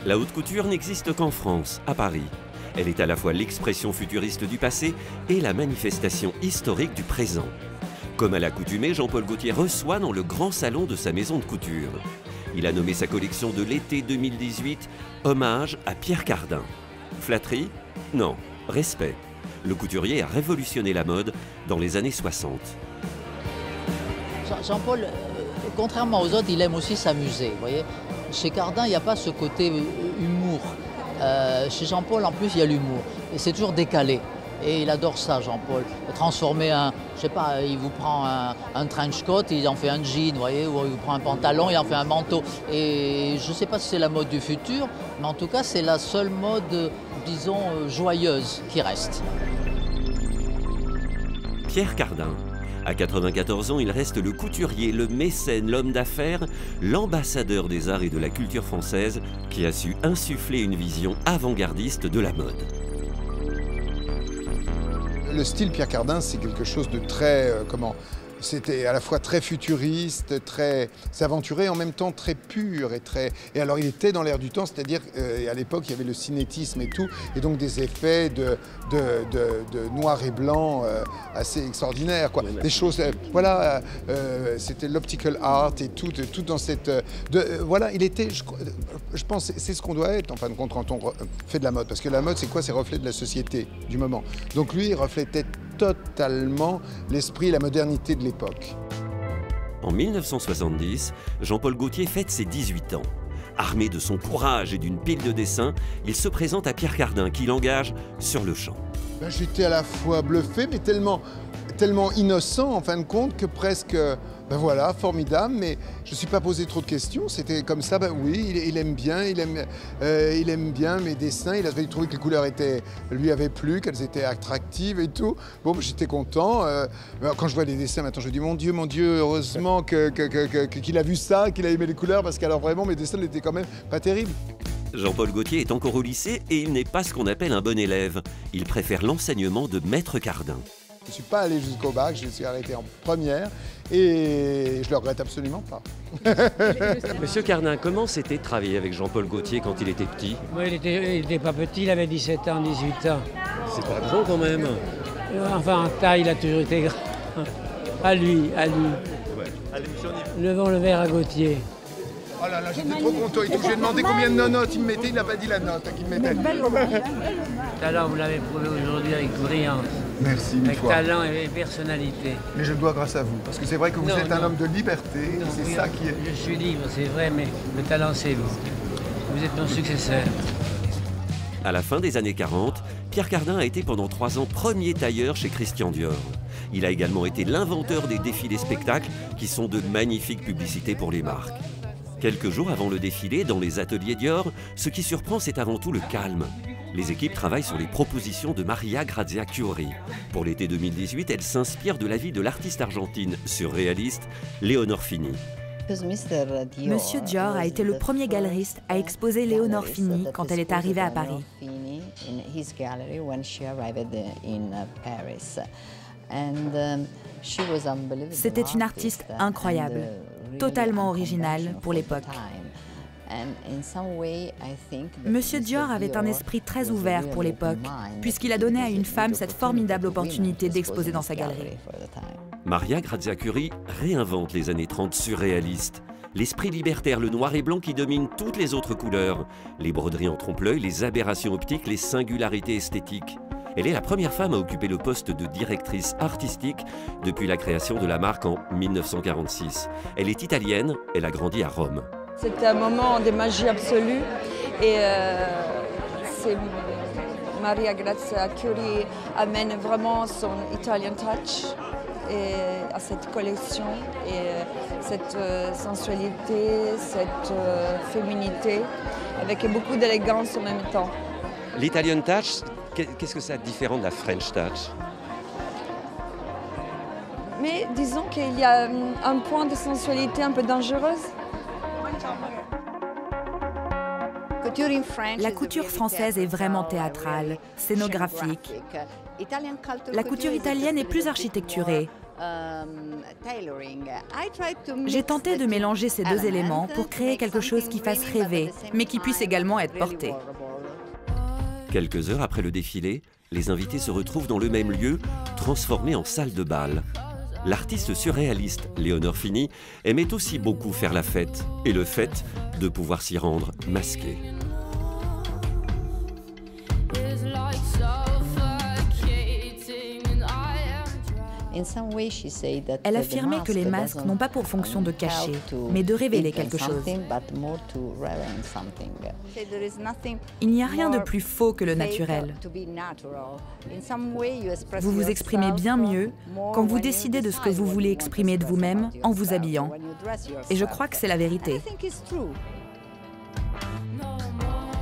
La haute couture n'existe qu'en France, à Paris. Elle est à la fois l'expression futuriste du passé et la manifestation historique du présent. Comme à l'accoutumée, Jean-Paul Gaultier reçoit dans le grand salon de sa maison de couture. Il a nommé sa collection de l'été 2018 « Hommage à Pierre Cardin ». Flatterie? Non, respect. Le couturier a révolutionné la mode dans les années 60. Jean-Paul, contrairement aux autres, il aime aussi s'amuser. Vous voyez, chez Cardin, il n'y a pas ce côté humour. Chez Jean-Paul, en plus, il y a l'humour. Et c'est toujours décalé. Et il adore ça, Jean-Paul. Transformer je sais pas, il vous prend un trench coat, il en fait un jean, vous voyez, ou il vous prend un pantalon, il en fait un manteau. Et je ne sais pas si c'est la mode du futur, mais en tout cas, c'est la seule mode, disons, joyeuse qui reste. Pierre Cardin. À 94 ans, il reste le couturier, le mécène, l'homme d'affaires, l'ambassadeur des arts et de la culture française qui a su insuffler une vision avant-gardiste de la mode. Le style Pierre Cardin, c'est quelque chose de très, c'était à la fois très futuriste, très aventuré, en même temps très pur et alors il était dans l'air du temps, c'est-à-dire à l'époque il y avait le cinétisme et tout, et donc des effets de noir et blanc assez extraordinaires, quoi. Des choses, voilà, c'était l'optical art et tout dans cette, voilà, il était, je pense, c'est ce qu'on doit être en fin de compte quand on fait de la mode, parce que la mode c'est quoi? C'est reflet de la société du moment. Donc lui il reflétait totalement l'esprit et la modernité de l'époque. En 1970, Jean-Paul Gaultier fête ses 18 ans. Armé de son courage et d'une pile de dessins, il se présente à Pierre Cardin qui l'engage sur le champ. Ben, j'étais à la fois bluffé mais tellement innocent en fin de compte que presque, ben voilà, formidable, mais je ne me suis pas posé trop de questions, c'était comme ça, ben oui, il aime bien mes dessins, il avait trouvé que les couleurs lui avaient plu, qu'elles étaient attractives et tout. Bon, j'étais content, quand je vois les dessins maintenant, je me dis mon Dieu, heureusement qu'il a vu ça, qu'il a aimé les couleurs, parce qu'alors vraiment mes dessins n'étaient quand même pas terribles. Jean-Paul Gaultier est encore au lycée et il n'est pas ce qu'on appelle un bon élève. Il préfère l'enseignement de Maître Cardin. Je ne suis pas allé jusqu'au bac, je suis arrêté en première et je le regrette absolument pas. Monsieur Cardin, comment c'était de travailler avec Jean-Paul Gaultier quand il était petit? Oui, il était pas petit, il avait 17 ans, 18 ans. C'est pas grand quand même. Enfin, en taille, il a toujours été grand. À lui. Ouais. Allez, levons le verre à Gaultier. Oh là là, j'étais trop content. J'ai demandé combien de notes il me mettait, il n'a pas dit la note qu'il me mettait. Talent, vous l'avez prouvé aujourd'hui avec brillance. Merci, avec talent et personnalité. Mais je le dois grâce à vous, parce que c'est vrai que vous êtes un homme de liberté, c'est ça qui est... Je suis libre, c'est vrai, mais le talent, c'est vous. Vous êtes mon successeur. À la fin des années 40, Pierre Cardin a été pendant 3 ans premier tailleur chez Christian Dior. Il a également été l'inventeur des défilés spectacles, qui sont de magnifiques publicités pour les marques. Quelques jours avant le défilé, dans les ateliers Dior, ce qui surprend, c'est avant tout le calme. Les équipes travaillent sur les propositions de Maria Grazia Chiuri. Pour l'été 2018, elle s'inspire de la vie de l'artiste argentine surréaliste Léonore Fini. Monsieur Dior a été le premier galeriste à exposer Léonore Fini quand elle est arrivée à Paris. C'était une artiste incroyable, totalement originale pour l'époque. Monsieur Dior avait un esprit très ouvert pour l'époque, puisqu'il a donné à une femme cette formidable opportunité d'exposer dans sa galerie. Maria Grazia Chiuri réinvente les années 30 surréalistes. L'esprit libertaire, le noir et blanc qui domine toutes les autres couleurs. Les broderies en trompe-l'œil, les aberrations optiques, les singularités esthétiques. Elle est la première femme à occuper le poste de directrice artistique depuis la création de la marque en 1946. Elle est italienne, elle a grandi à Rome. C'était un moment de magie absolue et Maria Grazia Chiuri amène vraiment son Italian touch à cette collection et cette sensualité, cette féminité avec beaucoup d'élégance en même temps. L'Italian touch, qu'est-ce que ça a de différent de la French touch? Mais disons qu'il y a un point de sensualité un peu dangereuse. La couture française est vraiment théâtrale, scénographique. La couture italienne est plus architecturée, J'ai tenté de mélanger ces deux éléments pour créer quelque chose qui fasse rêver, mais qui puisse également être porté. Quelques heures après le défilé, les invités se retrouvent dans le même lieu, transformé en salle de bal. L'artiste surréaliste Léonore Fini aimait aussi beaucoup faire la fête, et le fait de pouvoir s'y rendre masqué. Elle affirmait que les masques n'ont pas pour fonction de cacher, mais de révéler quelque chose. Il n'y a rien de plus faux que le naturel. Vous vous exprimez bien mieux quand vous décidez de ce que vous voulez exprimer de vous-même en vous habillant. Et je crois que c'est la vérité.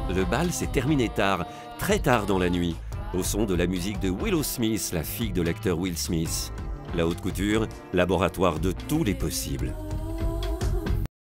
Le bal s'est terminé tard, très tard dans la nuit, au son de la musique de Willow Smith, la fille de l'acteur Will Smith. La haute couture, laboratoire de tous les possibles.